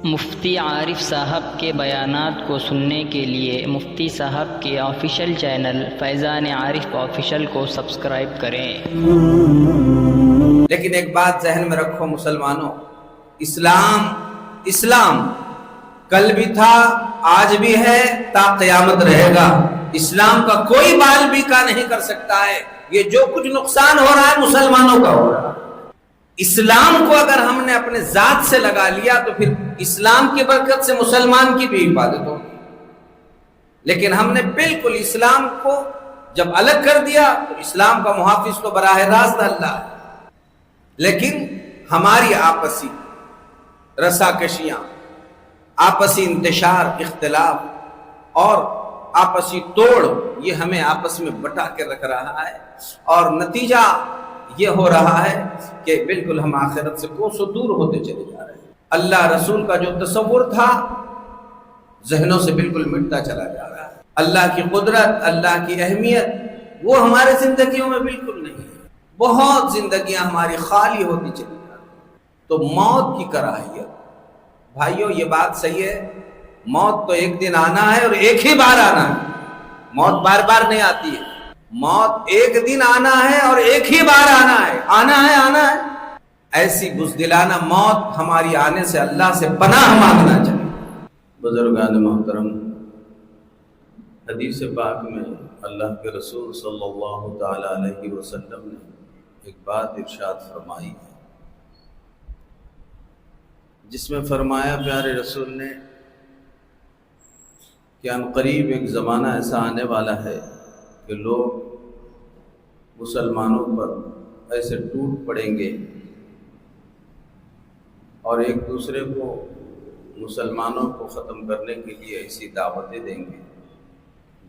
مفتی عارف صاحب کے بیانات کو سننے کے لیے مفتی صاحب کے آفیشیل چینل فیضان عارف آفیشیل کو سبسکرائب کریں۔ لیکن ایک بات ذہن میں رکھو مسلمانوں، اسلام کل بھی تھا، آج بھی ہے، تا قیامت رہے گا۔ اسلام کا کوئی بال بھی کا نہیں کر سکتا ہے۔ یہ جو کچھ نقصان ہو رہا ہے مسلمانوں کا ہو رہا ہے۔ اسلام کو اگر ہم نے اپنے ذات سے لگا لیا تو پھر اسلام کی برکت سے مسلمان کی بھی حفاظت ہوگی، لیکن ہم نے بالکل اسلام کو جب الگ کر دیا تو اسلام کا محافظ تو براہ راست اللہ ہے، لیکن ہماری آپسی رساکشیاں، آپسی انتشار، اختلاف اور آپسی توڑ، یہ ہمیں آپس میں بٹا کے رکھ رہا ہے، اور نتیجہ یہ ہو رہا ہے کہ بالکل ہم آخرت سے کوسوں دور ہوتے چلے جا رہے ہیں۔ اللہ رسول کا جو تصور تھا ذہنوں سے بالکل مٹتا چلا جا رہا ہے۔ اللہ کی قدرت، اللہ کی اہمیت وہ ہمارے زندگیوں میں بالکل نہیں ہے۔ بہت زندگیاں ہماری خالی ہوتی چلی جا رہی ہیں۔ تو موت کی کراہیت، بھائیو یہ بات صحیح ہے، موت تو ایک دن آنا ہے اور ایک ہی بار آنا ہے، موت بار بار نہیں آتی ہے، موت ایک دن آنا ہے اور ایک ہی بار آنا ہے، آنا ہے۔ ایسی بزدلانہ موت ہماری آنے سے اللہ سے پناہ مانگنا چاہیے۔ بزرگان محترم، حدیث پاک میں اللہ کے رسول صلی اللہ تعالی علیہ وسلم نے ایک بات ارشاد فرمائی ہے، جس میں فرمایا پیارے رسول نے کہ عنقریب ایک زمانہ ایسا آنے والا ہے کہ لوگ مسلمانوں پر ایسے ٹوٹ پڑیں گے اور ایک دوسرے کو، مسلمانوں کو ختم کرنے کے لیے ایسی دعوتیں دیں گے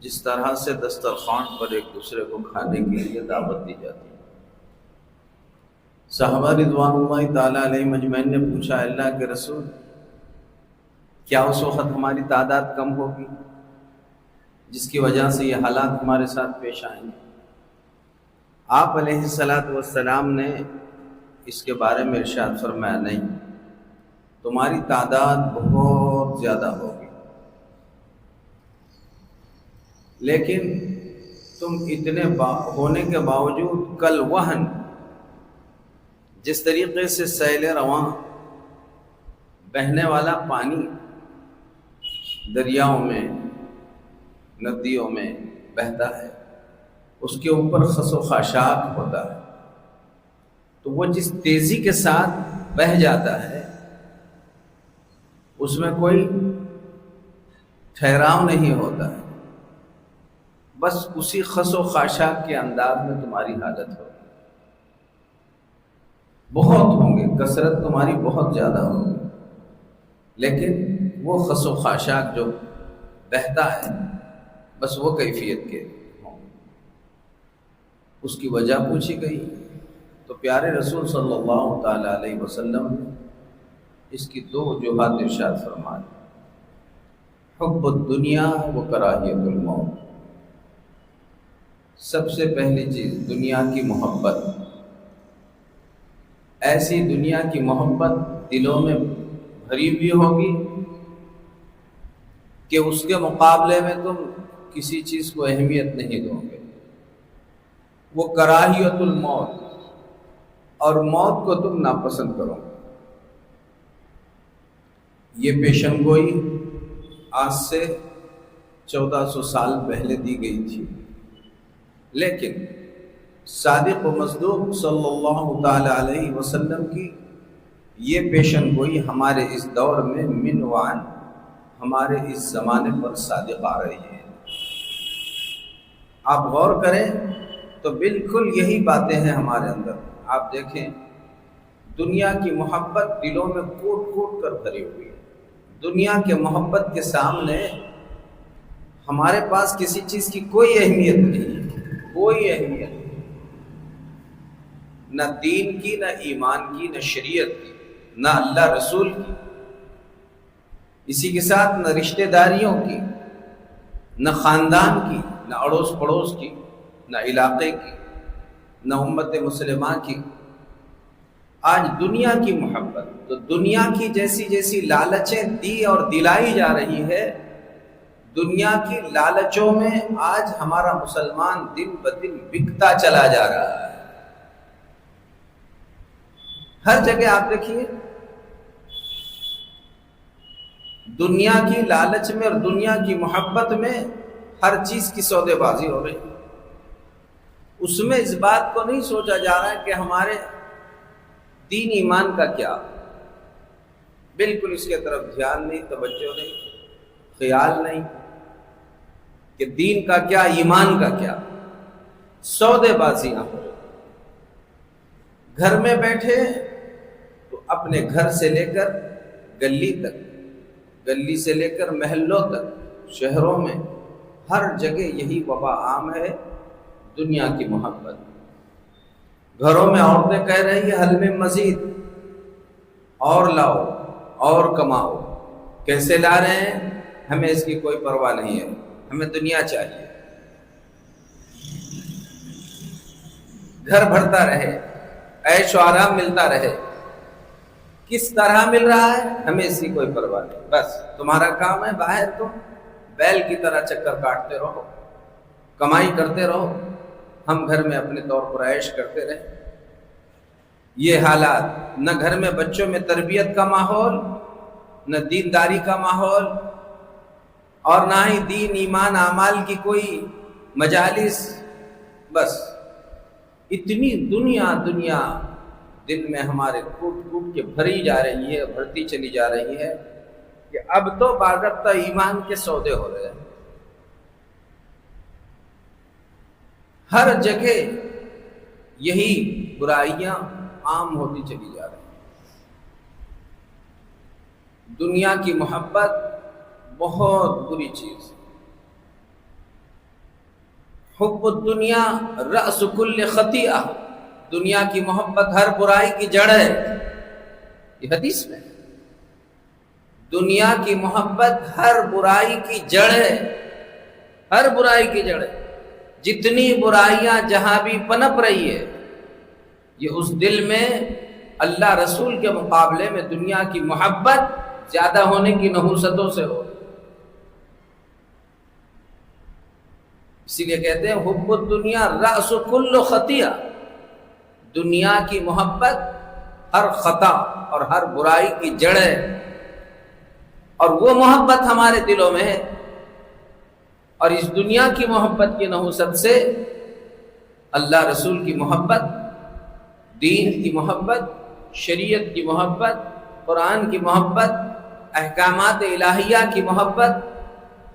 جس طرح سے دسترخوان پر ایک دوسرے کو کھانے کے لیے دعوت دی جاتی ہے۔ صحابہ رضوان اللہ تعالیٰ علیہ مجمعین نے پوچھا، اللہ کے رسول کیا اس وقت ہماری تعداد کم ہوگی جس کی وجہ سے یہ حالات ہمارے ساتھ پیش آئیں گے؟ آپ علیہ السلام نے اس کے بارے میں ارشاد فرمایا، نہیں، تمہاری تعداد بہت زیادہ ہوگی، لیکن تم اتنے ہونے کے باوجود کل وہن، جس طریقے سے سیل رواں بہنے والا پانی دریاؤں میں، ندیوں میں بہتا ہے، اس کے اوپر خس و خاشاک ہوتا ہے، تو وہ جس تیزی کے ساتھ بہہ جاتا ہے اس میں کوئی ٹھہراؤ نہیں ہوتا ہے، بس اسی خس و خاشاک کے انداز میں تمہاری حالت ہوگی، بہت ہوں گے، کثرت تمہاری بہت زیادہ ہوگی، لیکن وہ خس و خاشاک جو بہتا ہے بس وہ کیفیت کے ہوں گے۔ اس کی وجہ پوچھی گئی تو پیارے رسول صلی اللہ تعالی علیہ وسلم نے اس کی دو وجوہات ارشاد فرمائی، حب الدنیا و کراہیت الموت۔ سب سے پہلی چیز دنیا کی محبت، ایسی دنیا کی محبت دلوں میں بھری ہوئی ہوگی کہ اس کے مقابلے میں تم کسی چیز کو اہمیت نہیں دو گے۔ وہ کراہیت الموت، اور موت کو تم ناپسند کرو گے۔ یہ پیشن گوئی آج سے 1400 سال پہلے دی گئی تھی، لیکن صادق و مصدوق صلی اللہ تعالی علیہ وسلم کی یہ پیشن گوئی ہمارے اس دور میں من وعن، ہمارے اس زمانے پر صادق آ رہی ہے۔ آپ غور کریں تو بالکل یہی باتیں ہیں ہمارے اندر۔ آپ دیکھیں دنیا کی محبت دلوں میں کوٹ کوٹ کر بھری ہوئی ہے۔ دنیا کے محبت کے سامنے ہمارے پاس کسی چیز کی کوئی اہمیت نہیں، کوئی اہمیت نہیں، نہ دین کی، نہ ایمان کی، نہ شریعت کی، نہ اللہ رسول کی، اسی کے ساتھ نہ رشتہ داریوں کی، نہ خاندان کی، نہ اڑوس پڑوس کی، نہ علاقے کی، نہ امت مسلمہ کی۔ آج دنیا کی محبت، تو دنیا کی جیسی جیسی لالچیں دی اور دلائی جا رہی ہے، دنیا کی لالچوں میں آج ہمارا مسلمان دن بدن بکتا چلا جا رہا ہے۔ ہر جگہ آپ دیکھیے دنیا کی لالچ میں اور دنیا کی محبت میں ہر چیز کی سودے بازی ہو رہی ہے۔ اس میں اس بات کو نہیں سوچا جا رہا ہے کہ ہمارے دین ایمان کا کیا، بالکل اس کے طرف دھیان نہیں، توجہ نہیں، خیال نہیں کہ دین کا کیا، ایمان کا کیا، سودے بازیاں ہو رہی۔ گھر میں بیٹھے تو اپنے گھر سے لے کر گلی تک، گلی سے لے کر محلوں تک، شہروں میں ہر جگہ یہی وبا عام ہے، دنیا کی محبت۔ گھروں میں عورتیں کہہ رہی ہیں حل میں مزید، اور لاؤ اور کماؤ۔ کیسے لا رہے ہیں ہمیں اس کی کوئی پرواہ نہیں ہے، ہمیں دنیا چاہیے، گھر بھرتا رہے، عیش و آرام ملتا رہے۔ کس طرح مل رہا ہے ہمیں اس کی کوئی پرواہ نہیں، بس تمہارا کام ہے باہر تم بیل کی طرح چکر کاٹتے رہو، کمائی کرتے رہو، ہم گھر میں اپنے طور پر عیش کرتے رہے۔ یہ حالات، نہ گھر میں بچوں میں تربیت کا ماحول، نہ دینداری کا ماحول، اور نہ ہی دین ایمان اعمال کی کوئی مجالس، بس اتنی دنیا دنیا دل میں ہمارے کوٹ کوٹ کے بھری جا رہی ہے، بڑھتی چلی جا رہی ہے کہ اب تو باضابطہ ایمان کے سودے ہو رہے ہیں۔ ہر جگہ یہی برائیاں عام ہوتی چلی جا رہی ہیں۔ دنیا کی محبت بہت بری چیز ہے۔ حب الدنیا رأس کل خطیئہ، دنیا کی محبت ہر برائی کی جڑ ہے، یہ حدیث میں ہے۔ دنیا کی محبت ہر برائی کی جڑ ہے، ہر برائی کی جڑ ہے۔ جتنی برائیاں جہاں بھی پنپ رہی ہے، یہ اس دل میں اللہ رسول کے مقابلے میں دنیا کی محبت زیادہ ہونے کی نحوستوں سے ہو۔ اسی لیے کہتے ہیں حب الدنیا رأس کل خطیئہ، دنیا کی محبت ہر خطا اور ہر برائی کی جڑ ہے، اور وہ محبت ہمارے دلوں میں ہے، اور اس دنیا کی محبت کی نحوست سے اللہ رسول کی محبت، دین کی محبت، شریعت کی محبت، قرآن کی محبت، احکامات الہیہ کی محبت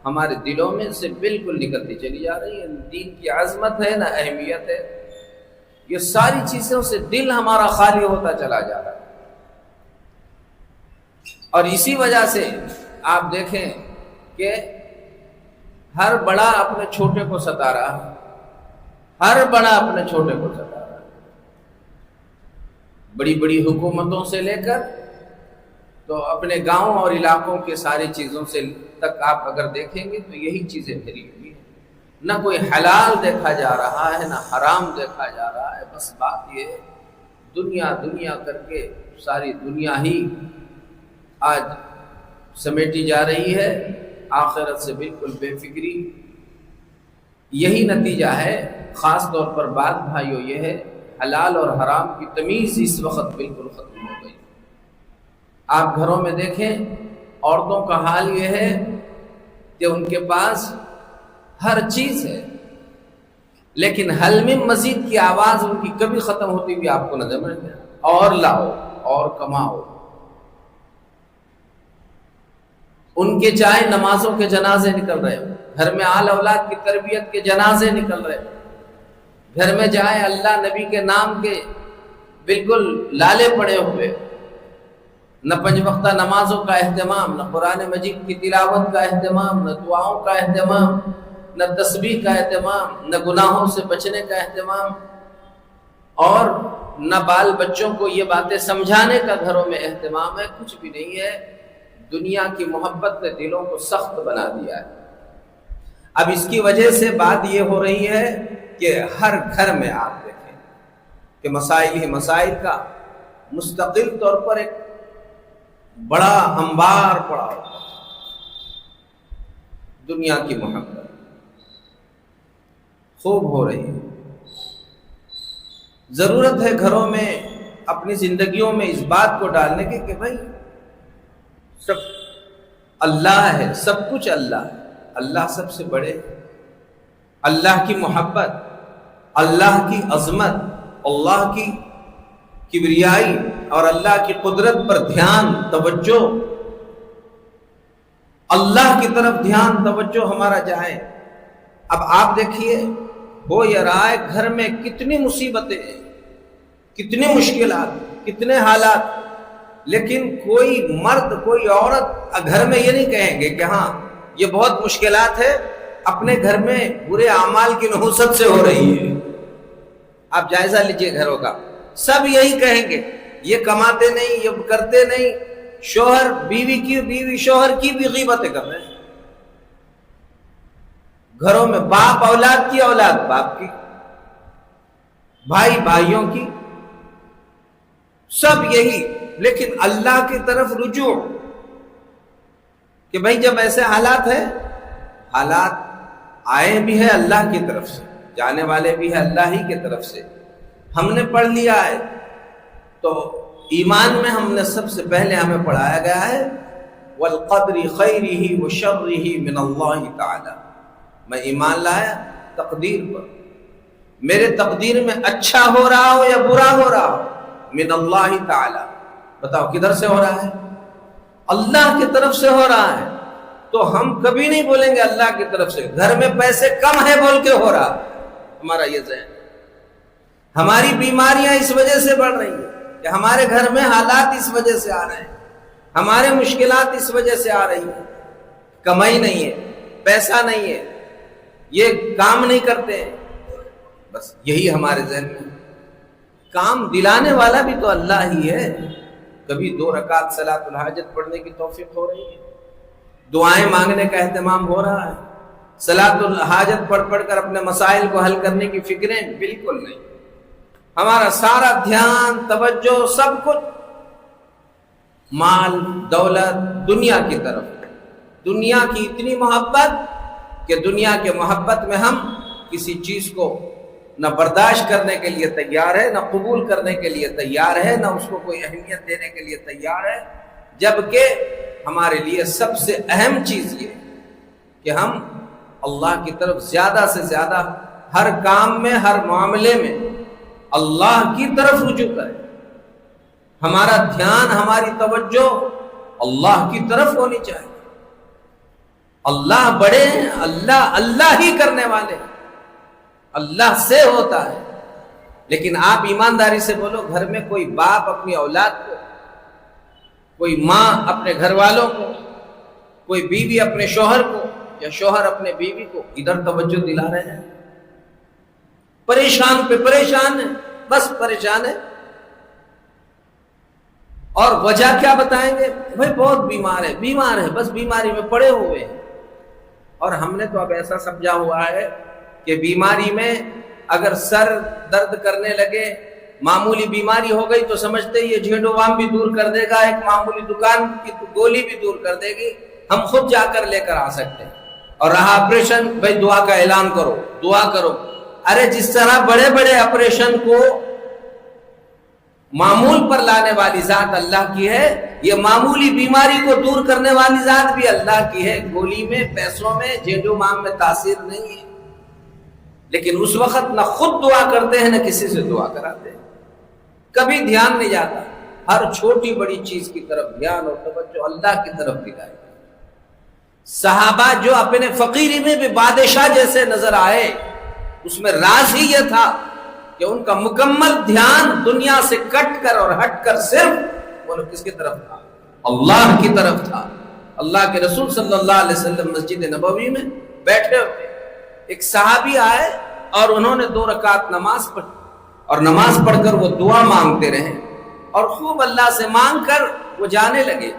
ہمارے دلوں میں سے بالکل نکلتی چلی جا رہی ہے۔ دین کی عظمت ہے نہ اہمیت ہے، یہ ساری چیزوں سے دل ہمارا خالی ہوتا چلا جا رہا ہے۔ اور اسی وجہ سے آپ دیکھیں کہ ہر بڑا اپنے چھوٹے کو ستا رہا ہے، ہر بڑا اپنے چھوٹے کو ستا رہا ہے۔ بڑی بڑی حکومتوں سے لے کر تو اپنے گاؤں اور علاقوں کے ساری چیزوں سے تک آپ اگر دیکھیں گے تو یہی چیزیں بھری ہوئی ہیں۔ نہ کوئی حلال دیکھا جا رہا ہے نہ حرام دیکھا جا رہا ہے، بس بات یہ ہے دنیا دنیا کر کے ساری دنیا ہی آج سمیٹی جا رہی ہے، آخرت سے بالکل بے فکری۔ یہی نتیجہ ہے، خاص طور پر بات بھائیو یہ ہے، حلال اور حرام کی تمیز اس وقت بالکل ختم ہو گئی۔ آپ گھروں میں دیکھیں عورتوں کا حال یہ ہے کہ ان کے پاس ہر چیز ہے، لیکن حل میں مزید کی آواز ان کی کبھی ختم ہوتی ہوئی آپ کو نظر نہیں آتی۔ اور لاؤ اور کماؤ۔ ان کے چاہے نمازوں کے جنازے نکل رہے، گھر میں آل اولاد کی تربیت کے جنازے نکل رہے، گھر میں جائے اللہ نبی کے نام کے بالکل لالے پڑے ہوئے، نہ پنج وقتہ نمازوں کا اہتمام، نہ قرآن مجید کی تلاوت کا اہتمام، نہ دعاؤں کا اہتمام، نہ تسبیح کا اہتمام، نہ گناہوں سے بچنے کا اہتمام، اور نہ بال بچوں کو یہ باتیں سمجھانے کا گھروں میں اہتمام ہے، کچھ بھی نہیں ہے۔ دنیا کی محبت نے دلوں کو سخت بنا دیا ہے۔ اب اس کی وجہ سے بات یہ ہو رہی ہے کہ ہر گھر میں آپ دیکھیں کہ مسائل ہی مسائل کا، مستقل طور پر ایک بڑا انبار پڑا ہوتا ہے، دنیا کی محبت خوب ہو رہی ہے۔ ضرورت ہے گھروں میں، اپنی زندگیوں میں اس بات کو ڈالنے کی کہ بھائی سب اللہ ہے، سب کچھ اللہ ہے، اللہ سب سے بڑے، اللہ کی محبت، اللہ کی عظمت، اللہ کی کبریائی اور اللہ کی قدرت پر دھیان، توجہ، اللہ کی طرف دھیان توجہ ہمارا جائے۔ اب آپ دیکھیے ہو یا رہا ہے گھر میں کتنی مصیبتیں ہیں، کتنی مشکلات، کتنے حالات، لیکن کوئی مرد کوئی عورت گھر میں یہ نہیں کہیں گے کہ ہاں یہ بہت مشکلات ہے، اپنے گھر میں برے اعمال کی نحوست سے ہو رہی ہے۔ آپ جائزہ لیجئے گھروں کا، سب یہی کہیں گے یہ کماتے نہیں، یہ کرتے نہیں، شوہر بیوی کی، بیوی شوہر کی بھی غیبتیں کر رہے ہیں گھروں میں، باپ اولاد کی، اولاد باپ کی، بھائی بھائیوں کی، سب یہی۔ لیکن اللہ کی طرف رجوع کہ بھائی جب ایسے حالات ہیں، حالات آئے بھی ہے اللہ کی طرف سے، جانے والے بھی ہے اللہ ہی کی طرف سے، ہم نے پڑھ لیا ہے تو ایمان میں ہم نے سب سے پہلے ہمیں پڑھایا گیا ہے والقدر خیرہ وشرہ من اللہ تعالی، میں ایمان لایا تقدیر پر، میرے تقدیر میں اچھا ہو رہا ہو یا برا ہو رہا ہو، من اللہ تعالی، بتاؤ کدھر سے ہو رہا ہے؟ اللہ کی طرف سے ہو رہا ہے۔ تو ہم کبھی نہیں بولیں گے اللہ کی طرف سے گھر میں پیسے کم ہے بول کے ہو رہا، ہمارا یہ ذہن، ہماری بیماریاں اس وجہ سے بڑھ رہی ہیں کہ ہمارے گھر میں حالات اس وجہ سے آ رہے ہیں، ہمارے مشکلات اس وجہ سے آ رہی ہیں، کمائی نہیں ہے، پیسہ نہیں ہے، یہ کام نہیں کرتے ہیں، بس یہی ہمارے ذہن میں۔ کام دلانے والا بھی تو اللہ ہی ہے۔ کبھی 2 رکعت صلاۃ الحاجت پڑھنے کی توفیق ہو رہی ہے، دعائیں مانگنے کا اہتمام ہو رہا ہے، صلاۃ الحاجت پڑھ پڑھ کر اپنے مسائل کو حل کرنے کی فکریں بالکل نہیں، ہمارا سارا دھیان، توجہ، سب کچھ مال، دولت، دنیا کی طرف، دنیا کی اتنی محبت کہ دنیا کے محبت میں ہم کسی چیز کو نہ برداشت کرنے کے لیے تیار ہے، نہ قبول کرنے کے لیے تیار ہے، نہ اس کو کوئی اہمیت دینے کے لیے تیار ہے، جبکہ ہمارے لیے سب سے اہم چیز یہ کہ ہم اللہ کی طرف زیادہ سے زیادہ ہر کام میں، ہر معاملے میں اللہ کی طرف رجوع کریں، ہمارا دھیان، ہماری توجہ اللہ کی طرف ہونی چاہیے۔ اللہ بڑے ہیں، اللہ ہی کرنے والے ہیں، اللہ سے ہوتا ہے۔ لیکن آپ ایمانداری سے بولو، گھر میں کوئی باپ اپنی اولاد کو، کوئی ماں اپنے گھر والوں کو، کوئی بیوی اپنے شوہر کو یا شوہر اپنے بیوی کو ادھر توجہ دلا رہے ہیں؟ پریشان پہ پریشان ہے، بس پریشان ہے۔ اور وجہ کیا بتائیں گے؟ بھائی بہت بیمار ہے، بس بیماری میں پڑے ہوئے ہیں۔ اور ہم نے تو اب ایسا سمجھا ہوا ہے کہ بیماری میں اگر سر درد کرنے لگے، معمولی بیماری ہو گئی تو سمجھتے یہ جھینڈوام بھی دور کر دے گا، ایک معمولی دکان کی گولی بھی دور کر دے گی، ہم خود جا کر لے کر آ سکتے ہیں۔ اور رہا آپریشن، بھائی دعا کا اعلان کرو، دعا کرو۔ ارے جس طرح بڑے بڑے آپریشن کو معمول پر لانے والی ذات اللہ کی ہے، یہ معمولی بیماری کو دور کرنے والی ذات بھی اللہ کی ہے۔ گولی میں، پیسوں میں، جھینڈوام میں تاثیر نہیں ہے۔ لیکن اس وقت نہ خود دعا کرتے ہیں، نہ کسی سے دعا کراتے ہیں، کبھی دھیان نہیں جاتا۔ ہر چھوٹی بڑی چیز کی طرف دھیان اور توجہ اللہ کی طرف دکھائے۔ صحابہ جو اپنے فقیری میں بھی بادشاہ جیسے نظر آئے، اس میں راز ہی یہ تھا کہ ان کا مکمل دھیان دنیا سے کٹ کر اور ہٹ کر صرف وہ کس کی طرف تھا؟ اللہ کی طرف تھا۔ اللہ کے رسول صلی اللہ علیہ وسلم مسجد نبوی میں بیٹھے ہوئے، ایک صحابی آئے اور انہوں نے 2 رکعت نماز پڑھی، اور نماز پڑھ کر وہ دعا مانگتے رہے، اور خوب اللہ سے مانگ کر وہ جانے لگے۔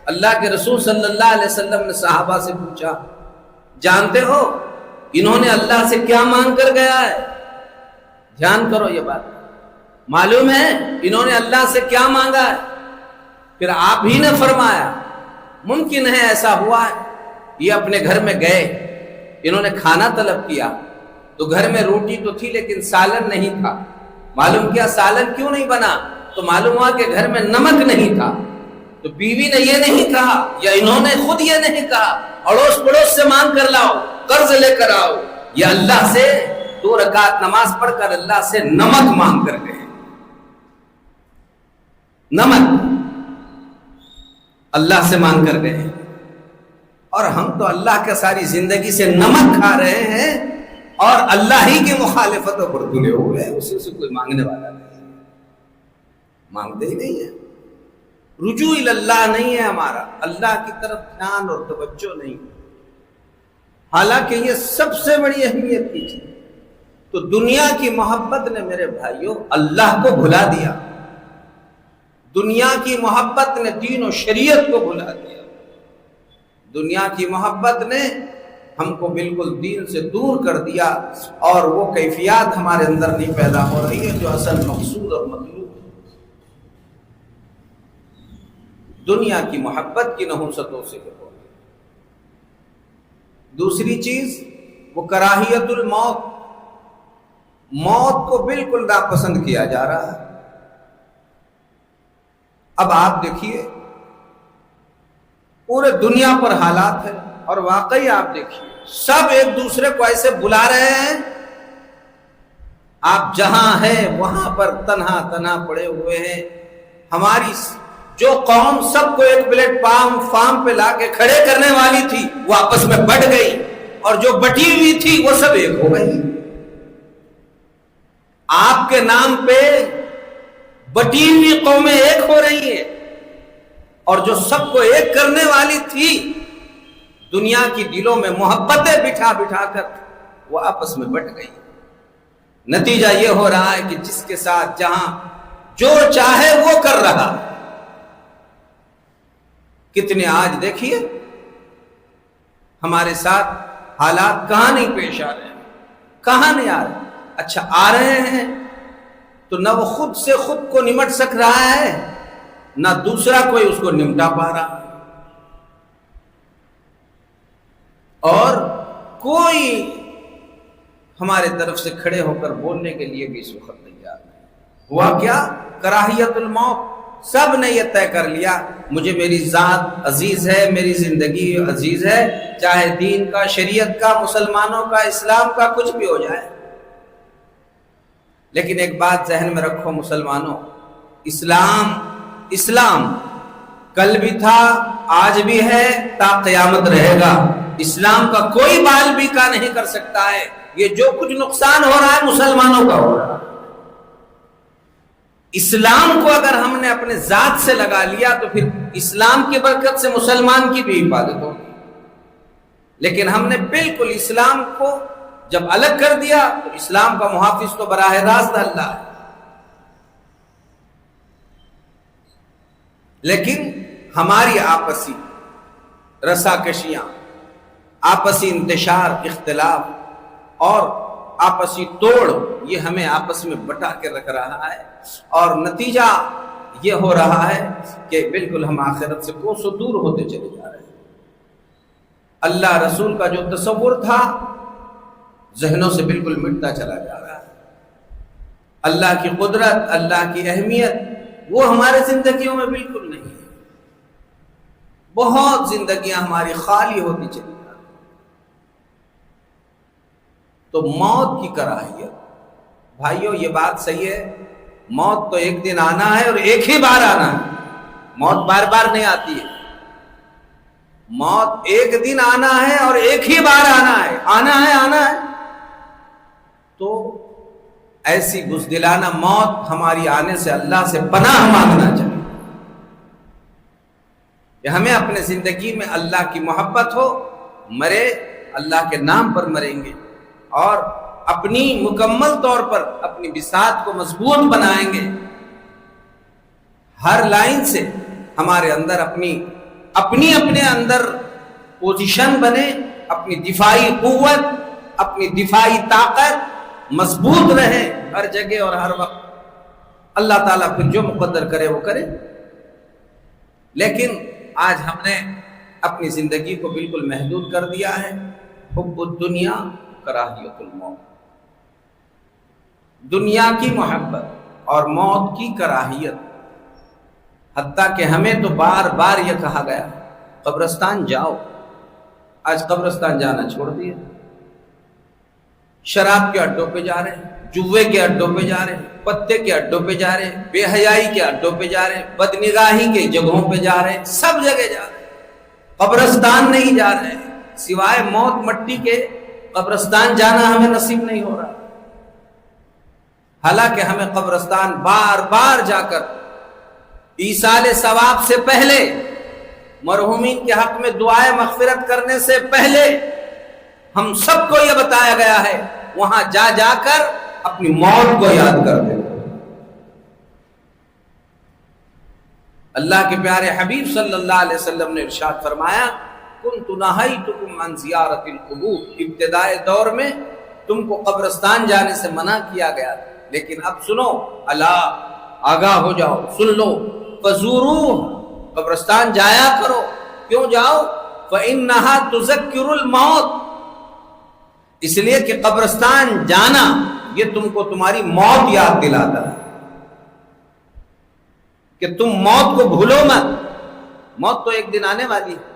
اللہ کے رسول صلی اللہ علیہ وسلم نے صحابہ سے پوچھا، جانتے ہو انہوں نے اللہ سے کیا مانگ کر گیا ہے؟ دھیان کرو یہ بات، معلوم ہے انہوں نے اللہ سے کیا مانگا ہے؟ پھر آپ ہی نے فرمایا ممکن ہے ایسا ہوا ہے، یہ اپنے گھر میں گئے، انہوں نے کھانا طلب کیا تو گھر میں روٹی تو تھی لیکن سالن نہیں تھا۔ معلوم کیا سالن کیوں نہیں بنا؟ تو معلوم ہوا کہ گھر میں نمک نہیں تھا۔ تو بیوی نے یہ نہیں کہا یا انہوں نے خود یہ نہیں کہا اڑوس پڑوس سے مانگ کر لاؤ، قرض لے کر آؤ، یہ اللہ سے 2 رکعت نماز پڑھ کر اللہ سے نمک مانگ کر گئے۔ نمک اللہ سے مانگ کر گئے، اور ہم تو اللہ کے ساری زندگی سے نمک کھا رہے ہیں اور اللہ ہی کی مخالفتوں پر تلے ہوئے ہیں، اسی سے کوئی مانگنے والا نہیں، مانگتے ہی نہیں ہے، رجوع اللہ نہیں ہے ہمارا، اللہ کی طرف دھیان اور توجہ نہیں، حالانکہ یہ سب سے بڑی اہمیت کی چیز۔ تو دنیا کی محبت نے میرے بھائیوں اللہ کو بھلا دیا، دنیا کی محبت نے دین و شریعت کو بھلا دیا، دنیا کی محبت نے ہم کو بالکل دین سے دور کر دیا، اور وہ کیفیات ہمارے اندر نہیں پیدا ہو رہی ہے جو اصل مقصود اور مطلوب ہے۔ دنیا کی محبت کی نحوستوں سے ہو رہی ہے۔ دوسری چیز وہ کراہیت الموت، موت کو بالکل ناپسند کیا جا رہا ہے۔ اب آپ دیکھیے پورے دنیا پر حالات ہیں، اور واقعی آپ دیکھیے سب ایک دوسرے کو ایسے بلا رہے ہیں، آپ جہاں ہیں وہاں پر تنہا تنہا پڑے ہوئے ہیں۔ ہماری جو قوم سب کو ایک پلیٹ فارم پہ لا کے کھڑے کرنے والی تھی وہ آپس میں بٹ گئی، اور جو بٹی ہوئی تھی وہ سب ایک ہو گئی۔ آپ کے نام پہ بٹی ہوئی قومیں ایک ہو رہی ہیں، اور جو سب کو ایک کرنے والی تھی دنیا کی دلوں میں محبتیں بٹھا بٹھا کر وہ آپس میں بٹ گئی۔ نتیجہ یہ ہو رہا ہے کہ جس کے ساتھ جہاں جو چاہے وہ کر رہا ہے۔ کتنے آج دیکھیے ہمارے ساتھ حالات کہاں نہیں پیش آ رہے ہیں، کہاں نہیں آ رہے۔ اچھا آ رہے ہیں تو نہ وہ خود سے خود کو نمٹ سک رہا ہے، نہ دوسرا کوئی اس کو نمٹا پا رہا، اور کوئی ہمارے طرف سے کھڑے ہو کر بولنے کے لیے بھی اس وقت تیار نہیں۔ ہوا کیا؟ کراہیت الموت۔ سب نے یہ طے کر لیا مجھے میری ذات عزیز ہے، میری زندگی عزیز ہے، چاہے دین کا، شریعت کا، مسلمانوں کا، اسلام کا، کچھ بھی ہو جائے۔ لیکن ایک بات ذہن میں رکھو مسلمانوں، اسلام کل بھی تھا، آج بھی ہے، تا قیامت رہے گا۔ اسلام کا کوئی بال بھی کا نہیں کر سکتا ہے۔ یہ جو کچھ نقصان ہو رہا ہے مسلمانوں کا ہو رہا ہے۔ اسلام کو اگر ہم نے اپنے ذات سے لگا لیا تو پھر اسلام کی برکت سے مسلمان کی بھی حفاظت ہوگی، لیکن ہم نے بالکل اسلام کو جب الگ کر دیا تو اسلام کا محافظ تو براہ راست اللہ ہے۔ لیکن ہماری آپسی رساکشیاں، آپسی انتشار، اختلاف اور آپسی توڑ، یہ ہمیں آپس میں بٹا کے رکھ رہا ہے، اور نتیجہ یہ ہو رہا ہے کہ بالکل ہم آخرت سے کوسوں دور ہوتے چلے جا رہے ہیں۔ اللہ رسول کا جو تصور تھا ذہنوں سے بالکل مٹتا چلا جا رہا ہے۔ اللہ کی قدرت، اللہ کی اہمیت وہ ہمارے زندگیوں میں بالکل نہیں ہے۔ بہت زندگیاں ہماری خالی ہوتی چلی جا رہی ہیں۔ تو موت کی کراہیت، بھائیوں یہ بات صحیح ہے، موت تو ایک دن آنا ہے اور ایک ہی بار آنا ہے، موت بار بار نہیں آتی ہے۔ موت ایک دن آنا ہے اور ایک ہی بار آنا ہے، آنا ہے۔ تو ایسی بزدلانہ موت ہماری آنے سے اللہ سے پناہ مانگنا چاہیے کہ ہمیں اپنے زندگی میں اللہ کی محبت ہو، مرے اللہ کے نام پر مریں گے، اور اپنی مکمل طور پر اپنی بساط کو مضبوط بنائیں گے۔ ہر لائن سے ہمارے اندر اپنے اندر پوزیشن بنے، اپنی دفاعی قوت، اپنی دفاعی طاقت مضبوط رہے ہر جگہ اور ہر وقت۔ اللہ تعالیٰ پھر جو مقدر کرے وہ کرے. لیکن آج ہم نے اپنی زندگی کو بالکل محدود کر دیا ہے. حب الدنیا کراہیت الموت، دنیا کی محبت اور موت کی کراہیت. حتیٰ کہ ہمیں تو بار بار یہ کہا گیا قبرستان جاؤ. آج قبرستان جانا چھوڑ دیا. شراب کے اڈوں پہ جا رہے ہیں، جوے کے اڈوں پہ جا رہے ہیں، پتے کے اڈوں پہ جا رہے ہیں، بے حیائی کے اڈوں پہ جا رہے ہیں، بدنگاہی کے جگہوں پہ جا رہے ہیں، سب جگہ جا رہے ہیں. قبرستان نہیں جا رہے ہیں. سوائے موت مٹی کے قبرستان جانا ہمیں نصیب نہیں ہو رہا. حالانکہ ہمیں قبرستان بار بار جا کر ایصال ثواب سے پہلے، مرحومین کے حق میں دعائیں مغفرت کرنے سے پہلے ہم سب کو یہ بتایا گیا ہے وہاں جا جا کر اپنی موت کو یاد کر دیں. اللہ کے پیارے حبیب صلی اللہ علیہ وسلم نے ارشاد فرمایا کنت نہیتکم عن زیارت القبور. ابتدائے دور میں تم کو قبرستان جانے سے منع کیا گیا، لیکن اب سنو، الا آگاہ ہو جاؤ، سن لو، فزوروہ، قبرستان جایا کرو. کیوں جاؤ؟ فإنہا تذکر الموت، اس لیے کہ قبرستان جانا یہ تم کو تمہاری موت یاد دلاتا ہے کہ تم موت کو بھولو مت. موت تو ایک دن آنے والی ہے.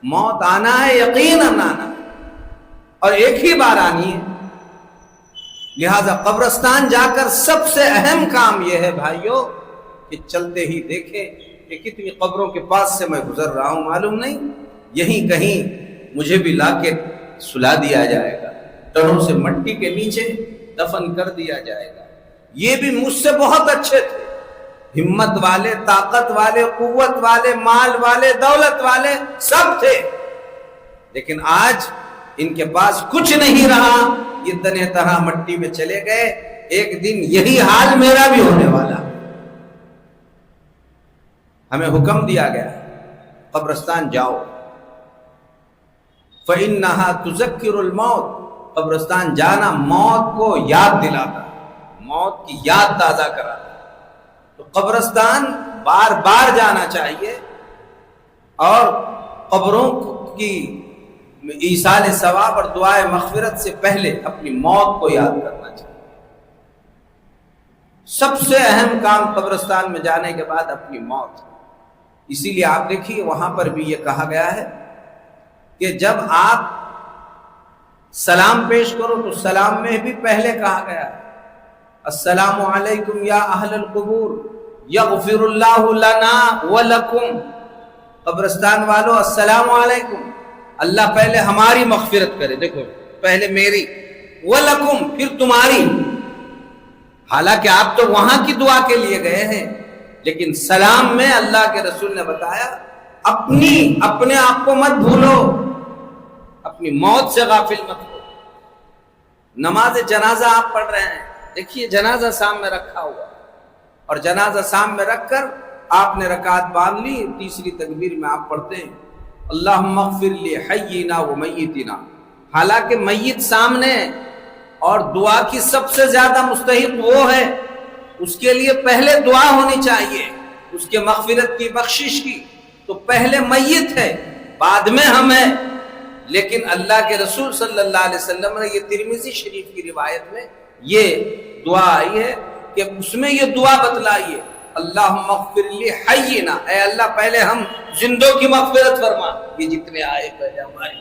موت آنا ہے، یقیناً آنا ہے، اور ایک ہی بار آنی ہے. لہذا قبرستان جا کر سب سے اہم کام یہ ہے بھائیوں کہ چلتے ہی دیکھیں کہ کتنی قبروں کے پاس سے میں گزر رہا ہوں، معلوم نہیں یہیں کہیں مجھے بھی لا کے سلا دیا جائے گا، ٹنوں سے مٹی کے نیچے دفن کر دیا جائے گا. یہ بھی مجھ سے بہت اچھے تھے، ہمت والے، طاقت والے، قوت والے، مال والے، دولت والے، سب تھے، لیکن آج ان کے پاس کچھ نہیں رہا. یہ تنہ طرح مٹی میں چلے گئے. ایک دن یہی حال میرا بھی ہونے والا. ہمیں حکم دیا گیا قبرستان جاؤ. فإنہا تذکر الموت، قبرستان جانا موت کو یاد دلاتا، موت کی یاد تازہ کراتا. تو قبرستان بار بار جانا چاہیے اور قبروں کی ایصال ثواب اور دعائے مغفرت سے پہلے اپنی موت کو یاد کرنا چاہیے. سب سے اہم کام قبرستان میں جانے کے بعد اپنی موت. اسی لیے آپ دیکھیے وہاں پر بھی یہ کہا گیا ہے کہ جب آپ سلام پیش کرو تو سلام میں بھی پہلے کہا گیا ہے السلام علیکم یا اہل القبور یغفر اللہ لنا ولکم. قبرستان والو السلام علیکم، اللہ پہلے ہماری مغفرت کرے. دیکھو پہلے میری، ولکم پھر تمہاری. حالانکہ آپ تو وہاں کی دعا کے لیے گئے ہیں، لیکن سلام میں اللہ کے رسول نے بتایا اپنے آپ کو مت بھولو، اپنی موت سے غافل مت ہو. نماز جنازہ آپ پڑھ رہے ہیں، دیکھیے جنازہ سامنے رکھا ہوا، اور جنازہ سامنے رکھ کر آپ نے رکعت باندھ لی. تیسری تکبیر میں آپ پڑھتے ہیں اللہم اغفر لی حینا و میتنا. حالانکہ میت سامنے اور دعا کی سب سے زیادہ مستحق وہ ہے، اس کے لیے پہلے دعا ہونی چاہیے، اس کے مغفرت کی، بخشش کی. تو پہلے میت ہے، بعد میں ہم ہیں. لیکن اللہ کے رسول صلی اللہ علیہ وسلم نے یہ ترمذی شریف کی روایت میں یہ دعا آئی ہے کہ اس میں یہ دعا بتلائی ہے اللہم اغفر لی حینا، اے اللہ پہلے ہم زندوں کی مغفرت فرما، یہ جتنے آئے پہلے ہماری،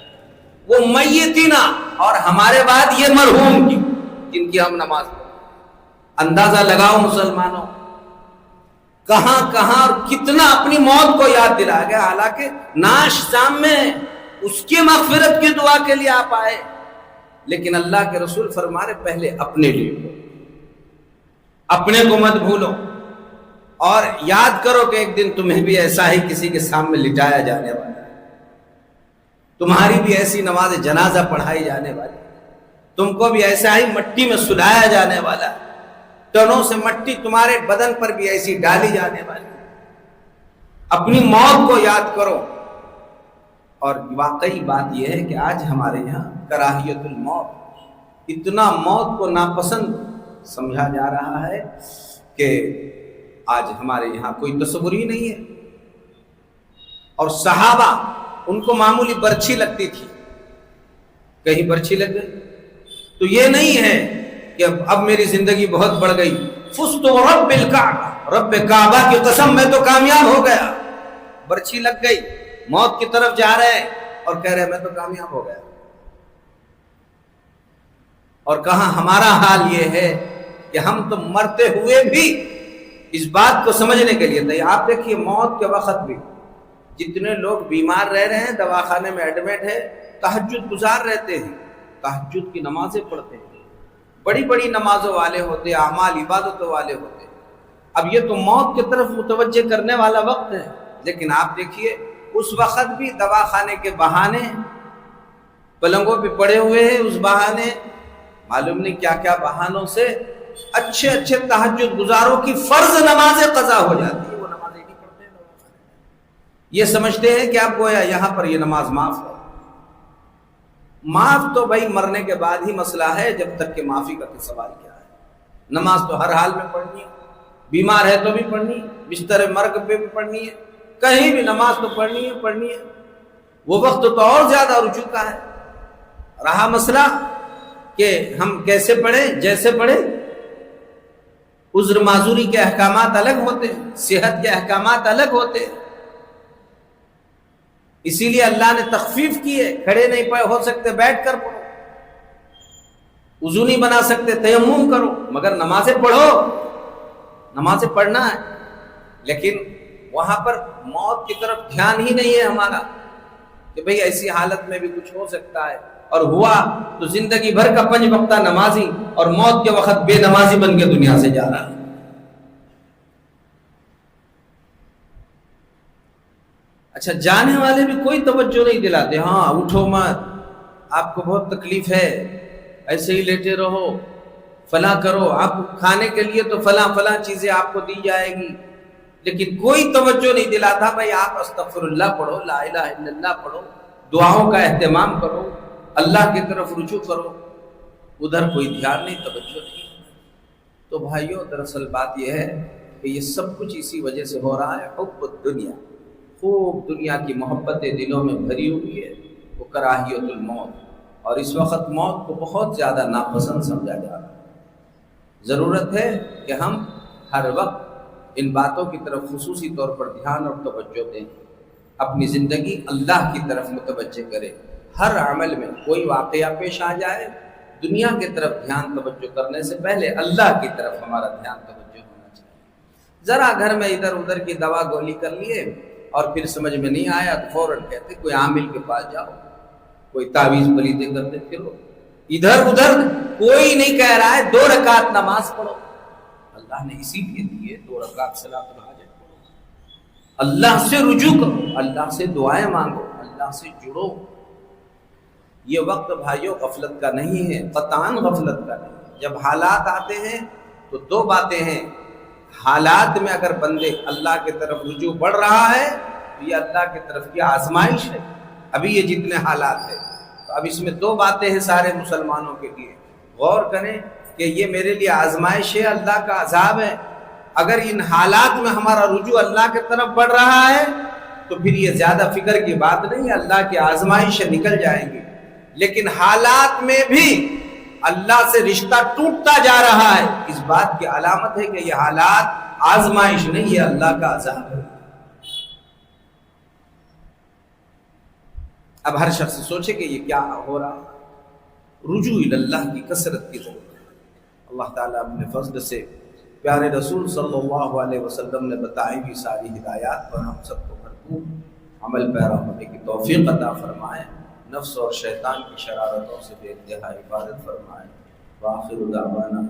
وہ میتینا، اور ہمارے بعد یہ مرحوم کی جن کی ہم نماز پڑھیں. اندازہ لگاؤ مسلمانوں کہاں کہاں اور کتنا اپنی موت کو یاد دلایا گیا. حالانکہ ناش شام میں اس کی مغفرت کی دعا کے لیے آپ آئے، لیکن اللہ کے رسول فرما رہے پہلے اپنے لیے، اپنے کو مت بھولو. اور یاد کرو کہ ایک دن تمہیں بھی ایسا ہی کسی کے سامنے لٹایا جانے والا ہے، تمہاری بھی ایسی نماز جنازہ پڑھائی جانے والی، تم کو بھی ایسا ہی مٹی میں سلایا جانے والا ہے، ٹنوں سے مٹی تمہارے بدن پر بھی ایسی ڈالی جانے والی. اپنی موت کو یاد کرو. اور واقعی بات یہ ہے کہ آج ہمارے یہاں کراہیت الموت، اتنا موت کو ناپسند سمجھا جا رہا ہے کہ آج ہمارے یہاں کوئی تصور ہی نہیں ہے. اور صحابہ ان کو معمولی برچھی لگتی تھی، کہیں برچھی لگ گئی تو یہ نہیں ہے کہ اب میری زندگی بہت بڑھ گئی، فزت ورب الکعبہ، رب کعبہ کی قسم میں تو کامیاب ہو گیا. برچھی لگ گئی، موت کی طرف جا رہے ہیں اور کہہ رہے ہیں میں تو کامیاب ہو گیا. اور کہاں ہمارا حال یہ ہے کہ ہم تو مرتے ہوئے بھی اس بات کو سمجھنے کے لیے تھے. آپ دیکھیے موت کے وقت بھی جتنے لوگ بیمار رہ رہے ہیں، دواخانے میں ایڈمٹ ہے، تہجد گزار رہتے ہیں، تہجد کی نمازیں پڑھتے ہیں، بڑی بڑی نمازوں والے ہوتے، اعمال عبادتوں والے ہوتے. اب یہ تو موت کی طرف متوجہ کرنے والا وقت ہے، لیکن آپ دیکھیے اس وقت بھی دواخانے کے بہانے، پلنگوں پہ پڑے ہوئے ہیں، اس بہانے معلوم نہیں کیا کیا بہانوں سے اچھے اچھے تہجد گزاروں کی فرض نمازیں قضا ہو جاتی ہے. وہ نمازیں نہیں پڑھتے، یہ سمجھتے ہیں کہ اب گویا یہاں پر یہ نماز معاف ہے. معاف تو بھائی مرنے کے بعد ہی مسئلہ ہے، جب تک کہ معافی کا سوال کیا ہے. نماز تو ہر حال میں پڑھنی ہے، بیمار ہے تو بھی پڑھنی ہے، بستر مرگ پہ بھی پڑھنی ہے، کہیں بھی نماز تو پڑھنی ہے. وہ وقت تو اور زیادہ رجوع کا ہے. رہا مسئلہ کہ ہم کیسے پڑھیں، جیسے پڑھیں. عذر معذوری کے احکامات الگ ہوتے ہیں، صحت کے احکامات الگ ہوتے ہیں. اسی لیے اللہ نے تخفیف کی ہے. کھڑے نہیں ہو سکتے بیٹھ کر پڑھو، وضو نہیں بنا سکتے تیمم کرو، مگر نمازیں پڑھو. نمازیں پڑھنا ہے، لیکن وہاں پر موت کی طرف دھیان ہی نہیں ہے ہمارا کہ بھئی ایسی حالت میں بھی کچھ ہو سکتا ہے، اور ہوا تو زندگی بھر کا 5 وقتہ نمازی اور موت کے وقت بے نمازی بن کے دنیا سے جا رہا ہے. اچھا جانے والے بھی کوئی توجہ نہیں دلاتے. ہاں اٹھو مت، آپ کو بہت تکلیف ہے، ایسے ہی لیٹے رہو، فلاں کرو، آپ کھانے کے لیے تو فلاں چیزیں آپ کو دی جائے گی، لیکن کوئی توجہ نہیں دلاتا بھائی آپ استغفر اللہ پڑھو، لا الہ الا اللہ پڑھو، دعاؤں کا اہتمام کرو، اللہ کی طرف رجوع کرو. ادھر کوئی دھیان نہیں، توجہ نہیں. تو بھائیو دراصل بات یہ ہے کہ یہ سب کچھ اسی وجہ سے ہو رہا ہے. حب الدنیا، خوب دنیا کی محبتیں دلوں میں بھری ہوئی ہے، وہ کراہیت الموت. اور اس وقت موت کو بہت زیادہ ناپسند سمجھا جا رہا ہے. ضرورت ہے کہ ہم ہر وقت ان باتوں کی طرف خصوصی طور پر دھیان اور توجہ دیں، اپنی زندگی اللہ کی طرف متوجہ کریں. ہر عمل میں کوئی واقعہ پیش آ جائے، دنیا کی طرف دھیان توجہ کرنے سے پہلے اللہ کی طرف ہمارا دھیان توجہ ہونا چاہیے. ذرا گھر میں ادھر ادھر کی دوا گولی کر لیے اور پھر سمجھ میں نہیں آیا تو فوراً کہتے کوئی عامل کے پاس جاؤ، کوئی تعویذ پلیدیں کرتے پھرو. ادھر ادھر کوئی نہیں کہہ رہا ہے 2 رکعت نماز پڑھو. اللہ نے اسی لیے دی ہے 2 رکعت صلاۃ الحاجت پڑھو. اللہ سے رجوع کرو، اللہ سے دعائیں مانگو، اللہ سے جڑو. یہ وقت بھائیو غفلت کا نہیں ہے، قطعاً غفلت کا نہیں. جب حالات آتے ہیں تو 2 باتیں ہیں. حالات میں اگر بندے اللہ کی طرف رجوع بڑھ رہا ہے تو یہ اللہ کی طرف کی آزمائش ہے. ابھی یہ جتنے حالات ہیں تو اب اس میں 2 باتیں ہیں سارے مسلمانوں کے لیے. غور کریں کہ یہ میرے لیے آزمائش ہے، اللہ کا عذاب ہے. اگر ان حالات میں ہمارا رجوع اللہ کی طرف بڑھ رہا ہے تو پھر یہ زیادہ فکر کی بات نہیں، اللہ کی آزمائش نکل جائیں گی. لیکن حالات میں بھی اللہ سے رشتہ ٹوٹتا جا رہا ہے، اس بات کی علامت ہے کہ یہ حالات آزمائش نہیں، یہ اللہ کا عذاب ہے. اب ہر شخص سوچے کہ یہ کیا ہو رہا ہے. رجوع اللہ کی کثرت کی ضرورت ہے. اللہ تعالیٰ اپنے فضل سے پیارے رسول صلی اللہ علیہ وسلم نے بتائی ہوئی ساری ہدایات پر ہم سب کو بھرپور عمل پیرا ہونے کی توفیق عطا فرمائے. نفس اور شیطان کی شرارتوں سے بے انتہا حفاظت فرمائے. وآخر دعوانا